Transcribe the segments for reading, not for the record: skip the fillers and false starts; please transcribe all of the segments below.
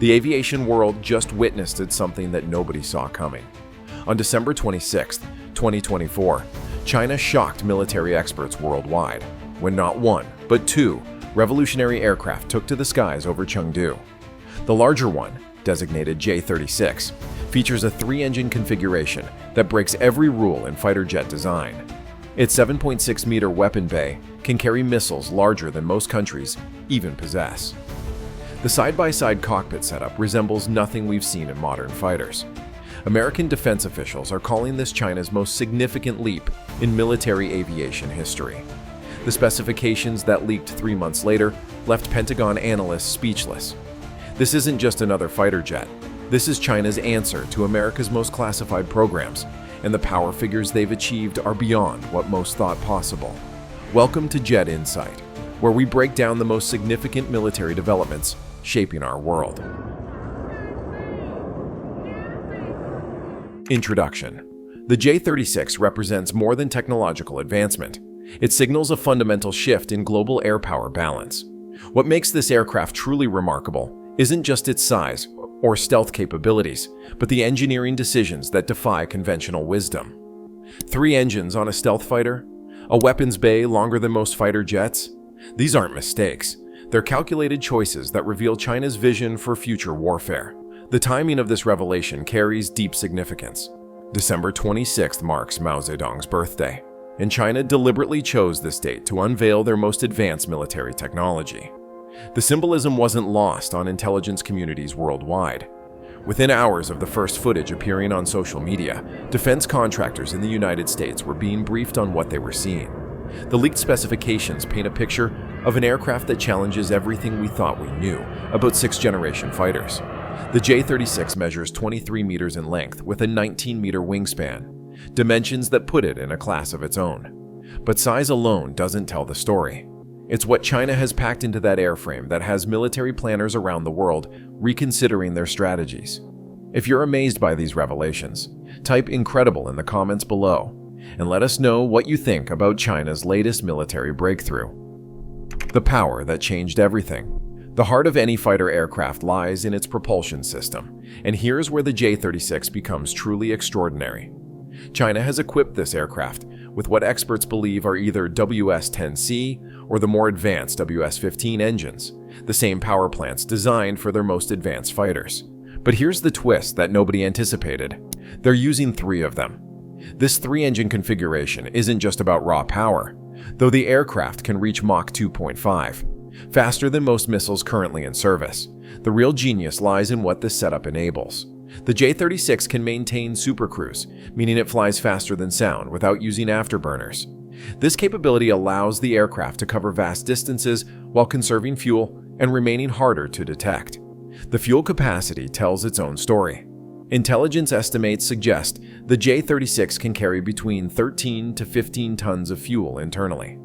The aviation world just witnessed something that nobody saw coming. On December 26, 2024, China shocked military experts worldwide when not one, but two revolutionary aircraft took to the skies over Chengdu. The larger one, designated J-36, features a three-engine configuration that breaks every rule in fighter jet design. Its 7.6-meter weapon bay can carry missiles larger than most countries even possess. The side-by-side cockpit setup resembles nothing we've seen in modern fighters. American defense officials are calling this China's most significant leap in military aviation history. The specifications that leaked 3 months later left Pentagon analysts speechless. This isn't just another fighter jet. This is China's answer to America's most classified programs, and the power figures they've achieved are beyond what most thought possible. Welcome to Jet Insight, where we break down the most significant military developments shaping our world. Introduction. The J-36 represents more than technological advancement. It signals a fundamental shift in global air power balance. What makes this aircraft truly remarkable isn't just its size or stealth capabilities, but the engineering decisions that defy conventional wisdom. 3 engines on a stealth fighter? A weapons bay longer than most fighter jets? These aren't mistakes. They're calculated choices that reveal China's vision for future warfare. The timing of this revelation carries deep significance. December 26th marks Mao Zedong's birthday, and China deliberately chose this date to unveil their most advanced military technology. The symbolism wasn't lost on intelligence communities worldwide. Within hours of the first footage appearing on social media, defense contractors in the United States were being briefed on what they were seeing. The leaked specifications paint a picture of an aircraft that challenges everything we thought we knew about 6th-generation fighters. The J-36 measures 23 meters in length with a 19-meter wingspan, dimensions that put it in a class of its own. But size alone doesn't tell the story. It's what China has packed into that airframe that has military planners around the world reconsidering their strategies. If you're amazed by these revelations, type "incredible" in the comments below and let us know what you think about China's latest military breakthrough. The power that changed everything. The heart of any fighter aircraft lies in its propulsion system, and here's where the J-36 becomes truly extraordinary. China has equipped this aircraft with what experts believe are either WS-10C or the more advanced WS-15 engines, the same power plants designed for their most advanced fighters. But here's the twist that nobody anticipated. They're using 3 of them. This 3-engine configuration isn't just about raw power, though the aircraft can reach Mach 2.5, faster than most missiles currently in service. The real genius lies in what this setup enables. The J-36 can maintain supercruise, meaning it flies faster than sound without using afterburners. This capability allows the aircraft to cover vast distances while conserving fuel and remaining harder to detect. The fuel capacity tells its own story. Intelligence estimates suggest the J-36 can carry between 13 to 15 tons of fuel internally.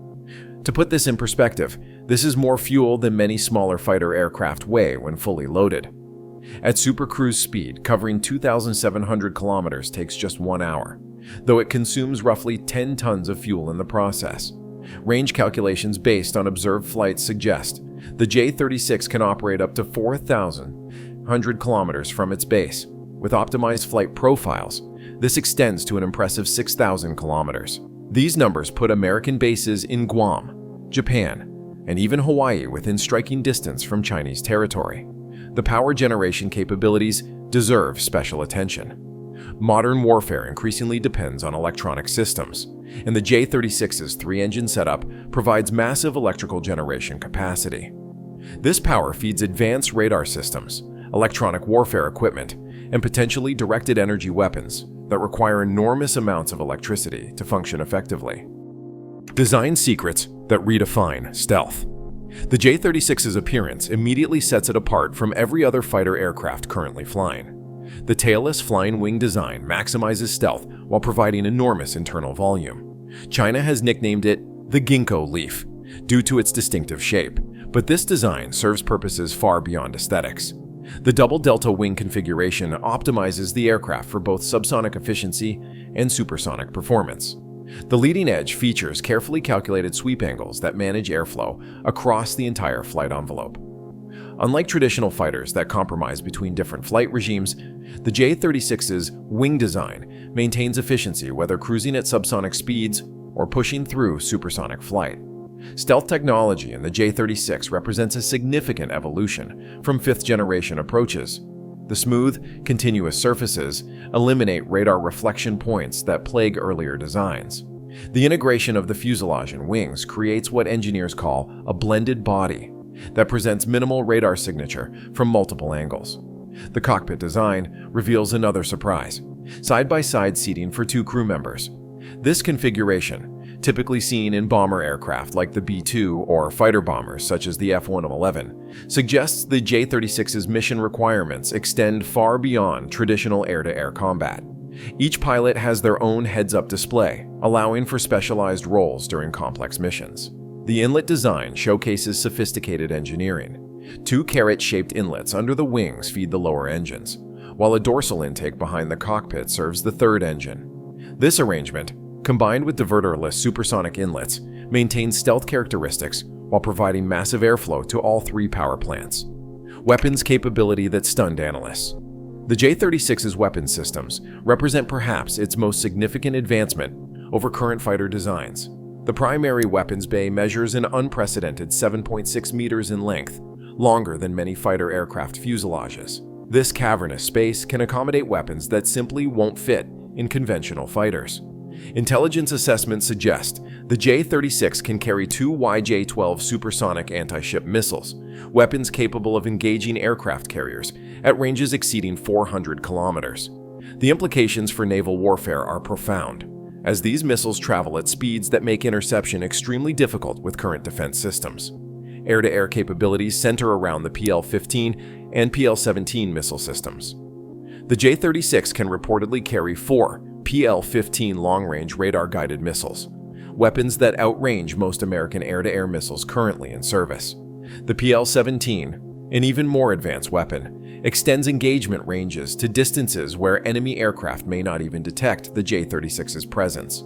To put this in perspective, this is more fuel than many smaller fighter aircraft weigh when fully loaded. At supercruise speed, covering 2,700 kilometers takes just 1 hour, though it consumes roughly 10 tons of fuel in the process. Range calculations based on observed flights suggest the J-36 can operate up to 4,100 kilometers from its base. With optimized flight profiles, this extends to an impressive 6,000 kilometers. These numbers put American bases in Guam, Japan, and even Hawaii within striking distance from Chinese territory. The power generation capabilities deserve special attention. Modern warfare increasingly depends on electronic systems, and the J-36's 3-engine setup provides massive electrical generation capacity. This power feeds advanced radar systems, electronic warfare equipment, and potentially directed energy weapons that require enormous amounts of electricity to function effectively. Design secrets that redefine stealth. The J-36's appearance immediately sets it apart from every other fighter aircraft currently flying. The tailless flying wing design maximizes stealth while providing enormous internal volume. China has nicknamed it the ginkgo leaf due to its distinctive shape, but this design serves purposes far beyond aesthetics. The double delta wing configuration optimizes the aircraft for both subsonic efficiency and supersonic performance. The leading edge features carefully calculated sweep angles that manage airflow across the entire flight envelope. Unlike traditional fighters that compromise between different flight regimes, the J-36's wing design maintains efficiency whether cruising at subsonic speeds or pushing through supersonic flight. Stealth technology in the J-36 represents a significant evolution from fifth-generation approaches. The smooth, continuous surfaces eliminate radar reflection points that plague earlier designs. The integration of the fuselage and wings creates what engineers call a blended body that presents minimal radar signature from multiple angles. The cockpit design reveals another surprise: side-by-side seating for 2 crew members. This configuration, typically seen in bomber aircraft like the B-2 or fighter bombers such as the F-111, suggests the J-36's mission requirements extend far beyond traditional air-to-air combat. Each pilot has their own heads-up display, allowing for specialized roles during complex missions. The inlet design showcases sophisticated engineering. 2 carrot-shaped inlets under the wings feed the lower engines, while a dorsal intake behind the cockpit serves the third engine. This arrangement, combined with diverterless supersonic inlets, maintains stealth characteristics while providing massive airflow to all 3 power plants. Weapons capability that stunned analysts. The J-36's weapons systems represent perhaps its most significant advancement over current fighter designs. The primary weapons bay measures an unprecedented 7.6 meters in length, longer than many fighter aircraft fuselages. This cavernous space can accommodate weapons that simply won't fit in conventional fighters. Intelligence assessments suggest the J-36 can carry 2 YJ-12 supersonic anti-ship missiles, weapons capable of engaging aircraft carriers at ranges exceeding 400 kilometers. The implications for naval warfare are profound, as these missiles travel at speeds that make interception extremely difficult with current defense systems. Air-to-air capabilities center around the PL-15 and PL-17 missile systems. The J-36 can reportedly carry 4 PL-15 long-range radar-guided missiles, weapons that outrange most American air-to-air missiles currently in service. The PL-17, an even more advanced weapon, extends engagement ranges to distances where enemy aircraft may not even detect the J-36's presence.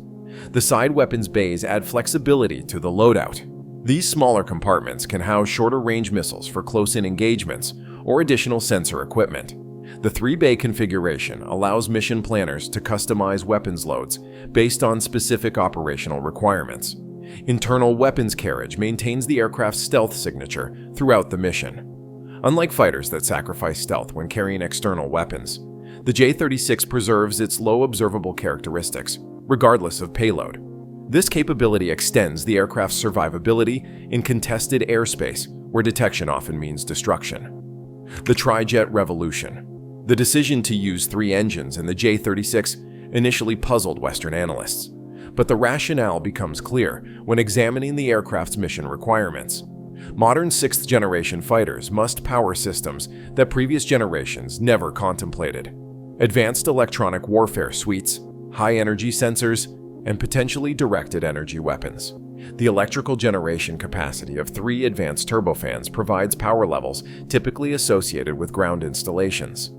The side weapons bays add flexibility to the loadout. These smaller compartments can house shorter-range missiles for close-in engagements or additional sensor equipment. The 3-bay configuration allows mission planners to customize weapons loads based on specific operational requirements. Internal weapons carriage maintains the aircraft's stealth signature throughout the mission. Unlike fighters that sacrifice stealth when carrying external weapons, the J-36 preserves its low observable characteristics, regardless of payload. This capability extends the aircraft's survivability in contested airspace, where detection often means destruction. The tri-jet revolution. The decision to use 3 engines in the J-36 initially puzzled Western analysts, but the rationale becomes clear when examining the aircraft's mission requirements. Modern 6th-generation fighters must power systems that previous generations never contemplated. Advanced electronic warfare suites, high-energy sensors, and potentially directed energy weapons. The electrical generation capacity of 3 advanced turbofans provides power levels typically associated with ground installations.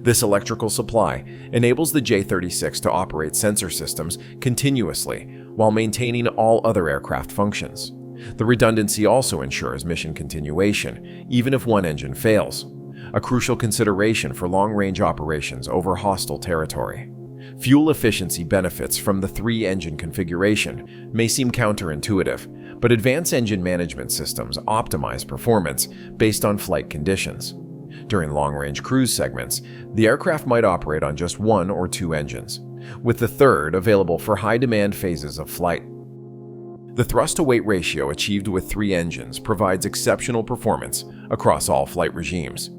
This electrical supply enables the J-36 to operate sensor systems continuously while maintaining all other aircraft functions. The redundancy also ensures mission continuation, even if one engine fails, a crucial consideration for long-range operations over hostile territory. Fuel efficiency benefits from the 3-engine configuration may seem counterintuitive, but advanced engine management systems optimize performance based on flight conditions. During long-range cruise segments, the aircraft might operate on just 1 or 2 engines, with the third available for high-demand phases of flight. The thrust-to-weight ratio achieved with 3 engines provides exceptional performance across all flight regimes.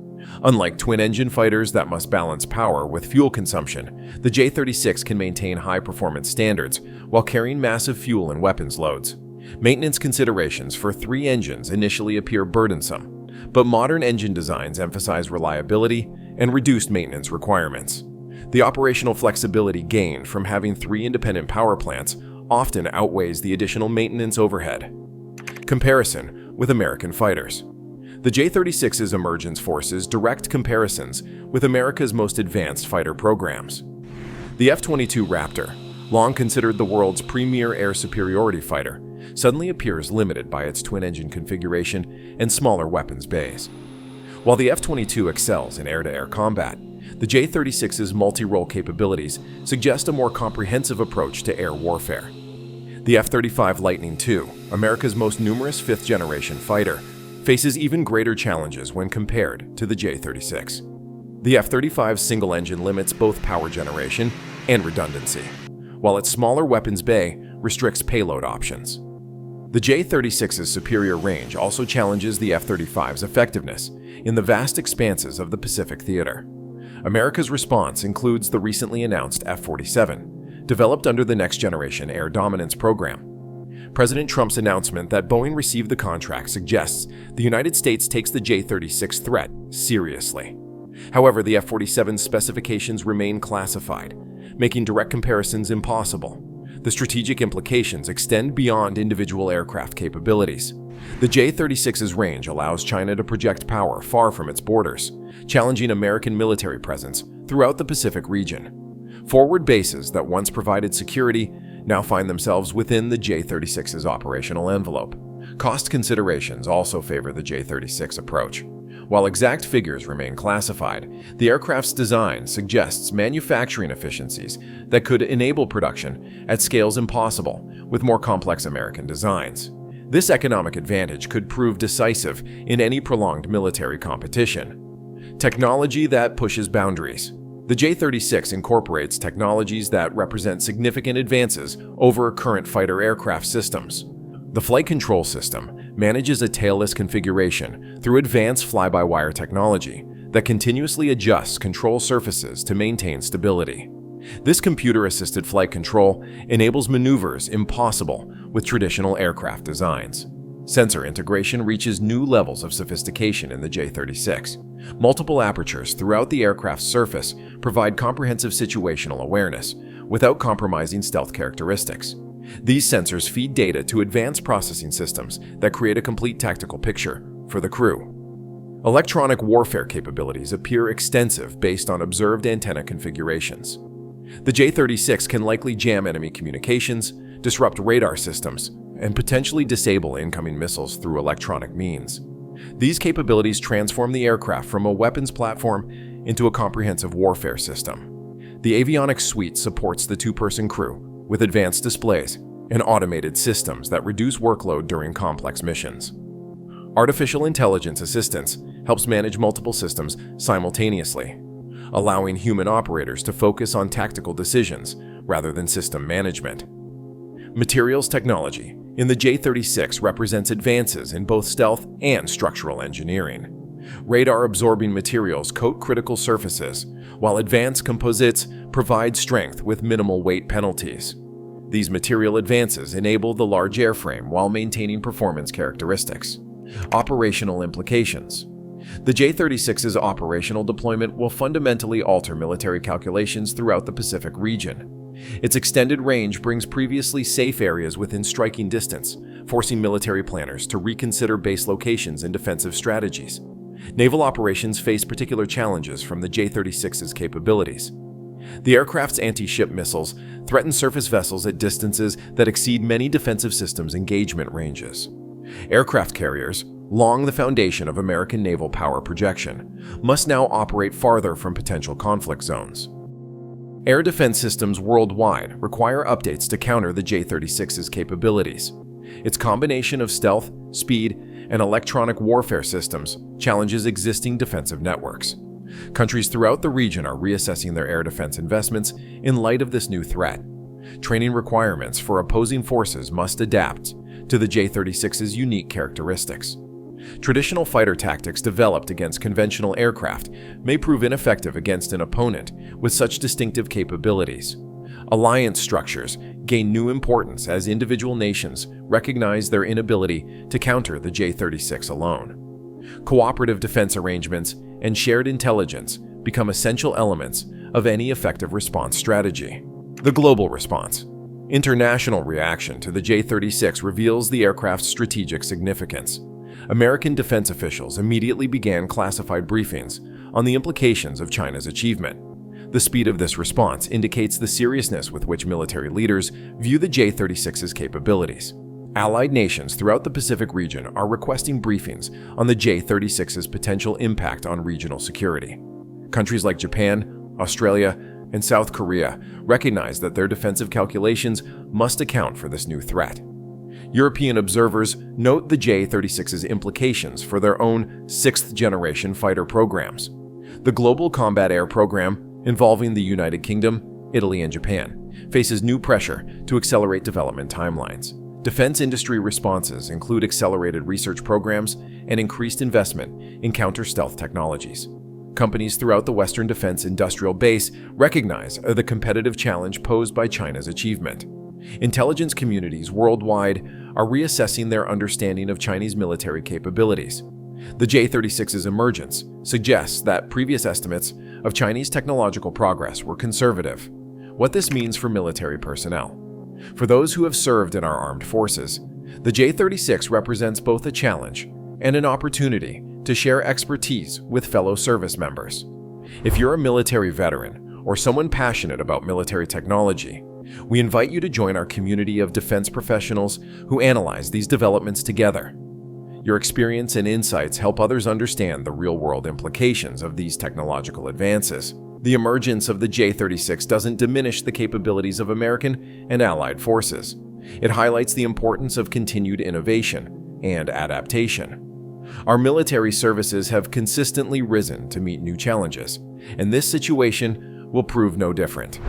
Unlike twin-engine fighters that must balance power with fuel consumption, the J-36 can maintain high-performance standards while carrying massive fuel and weapons loads. Maintenance considerations for 3 engines initially appear burdensome, but modern engine designs emphasize reliability and reduced maintenance requirements. The operational flexibility gained from having 3 independent power plants often outweighs the additional maintenance overhead. Comparison with American fighters. The J-36's emergence forces direct comparisons with America's most advanced fighter programs. The F-22 Raptor, long considered the world's premier air superiority fighter, suddenly appears limited by its twin-engine configuration and smaller weapons bays. While the F-22 excels in air-to-air combat, the J-36's multi-role capabilities suggest a more comprehensive approach to air warfare. The F-35 Lightning II, America's most numerous fifth-generation fighter, faces even greater challenges when compared to the J-36. The F-35's single engine limits both power generation and redundancy, while its smaller weapons bay restricts payload options. The J-36's superior range also challenges the F-35's effectiveness in the vast expanses of the Pacific theater. America's response includes the recently announced F-47, developed under the Next Generation Air Dominance Program. President Trump's announcement that Boeing received the contract suggests the United States takes the J-36 threat seriously. However, the F-47's specifications remain classified, making direct comparisons impossible. The strategic implications extend beyond individual aircraft capabilities. The J-36's range allows China to project power far from its borders, challenging American military presence throughout the Pacific region. Forward bases that once provided security now find themselves within the J-36's operational envelope. Cost considerations also favor the J-36 approach. While exact figures remain classified, the aircraft's design suggests manufacturing efficiencies that could enable production at scales impossible with more complex American designs. This economic advantage could prove decisive in any prolonged military competition. Technology that pushes boundaries. The J-36 incorporates technologies that represent significant advances over current fighter aircraft systems. The flight control system manages a tailless configuration through advanced fly-by-wire technology that continuously adjusts control surfaces to maintain stability. This computer-assisted flight control enables maneuvers impossible with traditional aircraft designs. Sensor integration reaches new levels of sophistication in the J-36. Multiple apertures throughout the aircraft's surface provide comprehensive situational awareness without compromising stealth characteristics. These sensors feed data to advanced processing systems that create a complete tactical picture for the crew. Electronic warfare capabilities appear extensive based on observed antenna configurations. The J-36 can likely jam enemy communications, disrupt radar systems, and potentially disable incoming missiles through electronic means. These capabilities transform the aircraft from a weapons platform into a comprehensive warfare system. The avionics suite supports the two-person crew with advanced displays and automated systems that reduce workload during complex missions. Artificial intelligence assistance helps manage multiple systems simultaneously, allowing human operators to focus on tactical decisions rather than system management. Materials technology in the J-36 represents advances in both stealth and structural engineering. Radar-absorbing materials coat critical surfaces, while advanced composites provide strength with minimal weight penalties. These material advances enable the large airframe while maintaining performance characteristics. Operational implications. The J-36's operational deployment will fundamentally alter military calculations throughout the Pacific region. Its extended range brings previously safe areas within striking distance, forcing military planners to reconsider base locations and defensive strategies. Naval operations face particular challenges from the J-36's capabilities. The aircraft's anti-ship missiles threaten surface vessels at distances that exceed many defensive systems' engagement ranges. Aircraft carriers, long the foundation of American naval power projection, must now operate farther from potential conflict zones. Air defense systems worldwide require updates to counter the J-36's capabilities. Its combination of stealth, speed, and electronic warfare systems challenges existing defensive networks. Countries throughout the region are reassessing their air defense investments in light of this new threat. Training requirements for opposing forces must adapt to the J-36's unique characteristics. Traditional fighter tactics developed against conventional aircraft may prove ineffective against an opponent with such distinctive capabilities. Alliance structures gain new importance as individual nations recognize their inability to counter the J-36 alone. Cooperative defense arrangements and shared intelligence become essential elements of any effective response strategy. The global response. International reaction to the J-36 reveals the aircraft's strategic significance. American defense officials immediately began classified briefings on the implications of China's achievement. The speed of this response indicates the seriousness with which military leaders view the J-36's capabilities. Allied nations throughout the Pacific region are requesting briefings on the J-36's potential impact on regional security. Countries like Japan, Australia, and South Korea recognize that their defensive calculations must account for this new threat. European observers note the J-36's implications for their own sixth-generation fighter programs. The Global Combat Air Program, involving the United Kingdom, Italy, and Japan, faces new pressure to accelerate development timelines. Defense industry responses include accelerated research programs and increased investment in counter-stealth technologies. Companies throughout the Western defense industrial base recognize the competitive challenge posed by China's achievement. Intelligence communities worldwide are reassessing their understanding of Chinese military capabilities. The J-36's emergence suggests that previous estimates of Chinese technological progress were conservative. What this means for military personnel. For those who have served in our armed forces, the J-36 represents both a challenge and an opportunity to share expertise with fellow service members. If you're a military veteran or someone passionate about military technology, we invite you to join our community of defense professionals who analyze these developments together. Your experience and insights help others understand the real-world implications of these technological advances. The emergence of the J-36 doesn't diminish the capabilities of American and Allied forces. It highlights the importance of continued innovation and adaptation. Our military services have consistently risen to meet new challenges, and this situation will prove no different.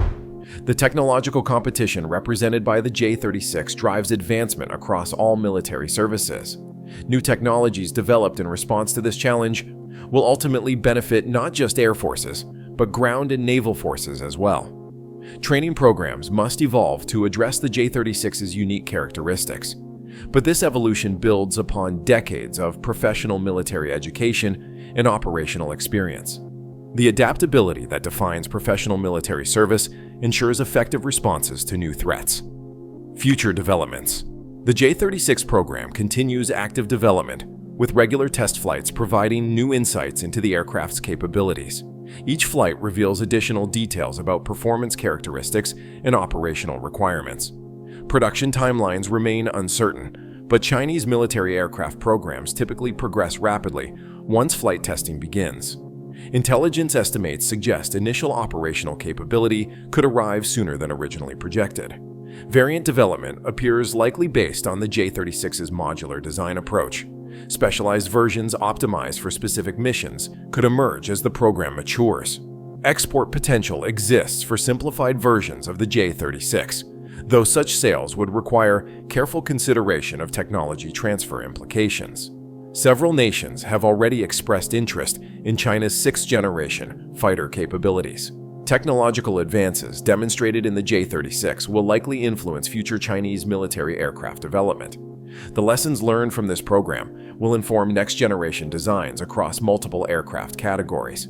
The technological competition represented by the J-36 drives advancement across all military services. New technologies developed in response to this challenge will ultimately benefit not just air forces, but ground and naval forces as well. Training programs must evolve to address the J-36's unique characteristics. But this evolution builds upon decades of professional military education and operational experience. The adaptability that defines professional military service ensures effective responses to new threats. Future developments. The J-36 program continues active development, with regular test flights providing new insights into the aircraft's capabilities. Each flight reveals additional details about performance characteristics and operational requirements. Production timelines remain uncertain, but Chinese military aircraft programs typically progress rapidly once flight testing begins. Intelligence estimates suggest initial operational capability could arrive sooner than originally projected. Variant development appears likely based on the J-36's modular design approach. Specialized versions optimized for specific missions could emerge as the program matures. Export potential exists for simplified versions of the J-36, though such sales would require careful consideration of technology transfer implications. Several nations have already expressed interest in China's sixth-generation fighter capabilities. Technological advances demonstrated in the J-36 will likely influence future Chinese military aircraft development. The lessons learned from this program will inform next-generation designs across multiple aircraft categories.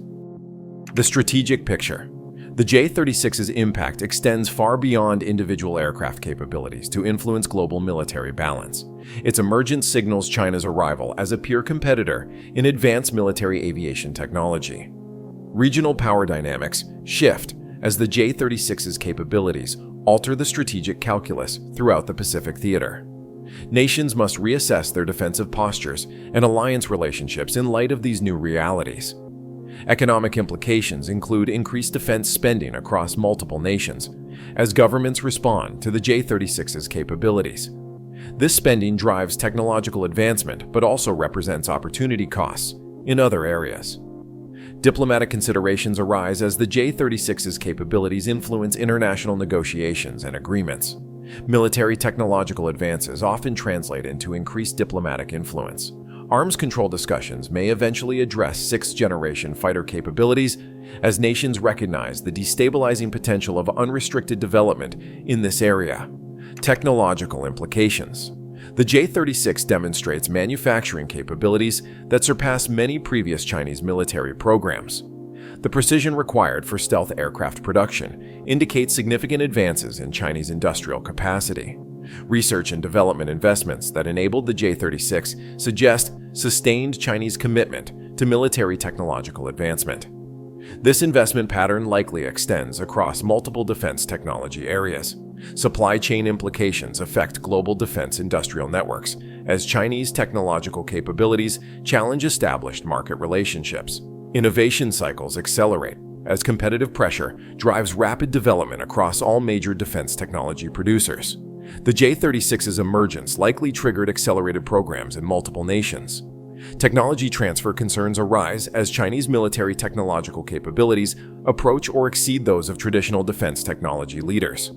The strategic picture. The J-36's impact extends far beyond individual aircraft capabilities to influence global military balance. Its emergence signals China's arrival as a peer competitor in advanced military aviation technology. Regional power dynamics shift as the J-36's capabilities alter the strategic calculus throughout the Pacific theater. Nations must reassess their defensive postures and alliance relationships in light of these new realities. Economic implications include increased defense spending across multiple nations as governments respond to the J-36's capabilities. This spending drives technological advancement but also represents opportunity costs in other areas. Diplomatic considerations arise as the J-36's capabilities influence international negotiations and agreements. Military technological advances often translate into increased diplomatic influence. Arms control discussions may eventually address sixth-generation fighter capabilities as nations recognize the destabilizing potential of unrestricted development in this area. Technological implications. The J-36 demonstrates manufacturing capabilities that surpass many previous Chinese military programs. The precision required for stealth aircraft production indicates significant advances in Chinese industrial capacity. Research and development investments that enabled the J-36 suggest sustained Chinese commitment to military technological advancement. This investment pattern likely extends across multiple defense technology areas. Supply chain implications affect global defense industrial networks, as Chinese technological capabilities challenge established market relationships. Innovation cycles accelerate, as competitive pressure drives rapid development across all major defense technology producers. The J-36's emergence likely triggered accelerated programs in multiple nations. Technology transfer concerns arise as Chinese military technological capabilities approach or exceed those of traditional defense technology leaders.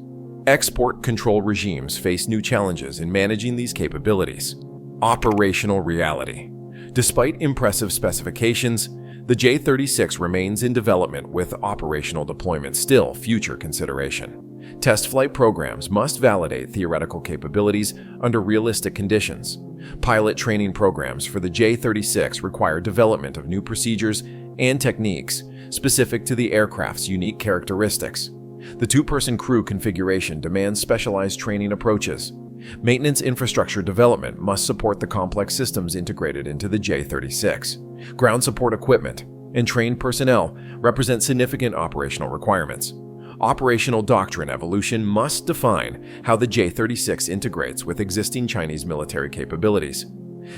Export control regimes face new challenges in managing these capabilities. Operational reality. Despite impressive specifications, the J-36 remains in development with operational deployment still future consideration. Test flight programs must validate theoretical capabilities under realistic conditions. Pilot training programs for the J-36 require development of new procedures and techniques specific to the aircraft's unique characteristics. The two-person crew configuration demands specialized training approaches. Maintenance infrastructure development must support the complex systems integrated into the J-36. Ground support equipment and trained personnel represent significant operational requirements. Operational doctrine evolution must define how the J-36 integrates with existing Chinese military capabilities.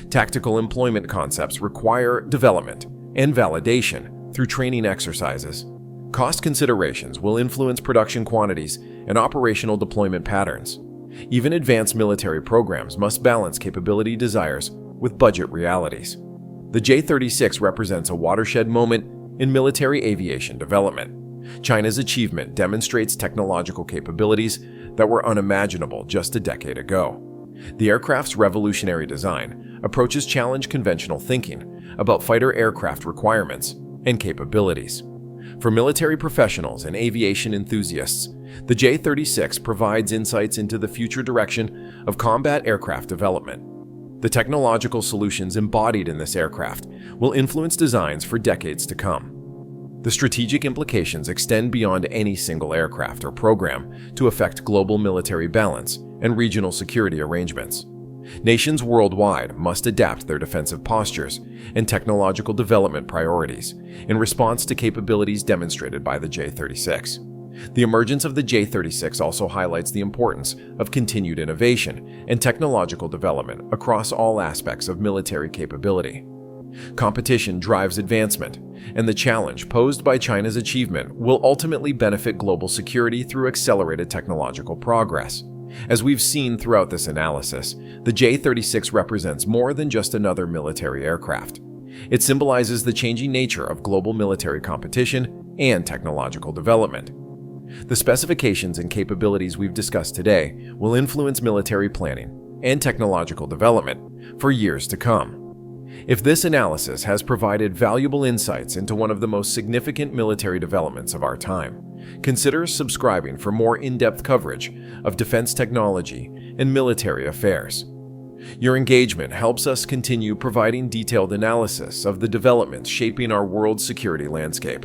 Tactical employment concepts require development and validation through training exercises. Cost considerations will influence production quantities and operational deployment patterns. Even advanced military programs must balance capability desires with budget realities. The J-36 represents a watershed moment in military aviation development. China's achievement demonstrates technological capabilities that were unimaginable just a decade ago. The aircraft's revolutionary design approaches challenge conventional thinking about fighter aircraft requirements and capabilities. For military professionals and aviation enthusiasts, the J-36 provides insights into the future direction of combat aircraft development. The technological solutions embodied in this aircraft will influence designs for decades to come. The strategic implications extend beyond any single aircraft or program to affect global military balance and regional security arrangements. Nations worldwide must adapt their defensive postures and technological development priorities in response to capabilities demonstrated by the J-36. The emergence of the J-36 also highlights the importance of continued innovation and technological development across all aspects of military capability. Competition drives advancement, and the challenge posed by China's achievement will ultimately benefit global security through accelerated technological progress. As we've seen throughout this analysis, the J-36 represents more than just another military aircraft. It symbolizes the changing nature of global military competition and technological development. The specifications and capabilities we've discussed today will influence military planning and technological development for years to come. If this analysis has provided valuable insights into one of the most significant military developments of our time, consider subscribing for more in-depth coverage of defense technology and military affairs. Your engagement helps us continue providing detailed analysis of the developments shaping our world's security landscape.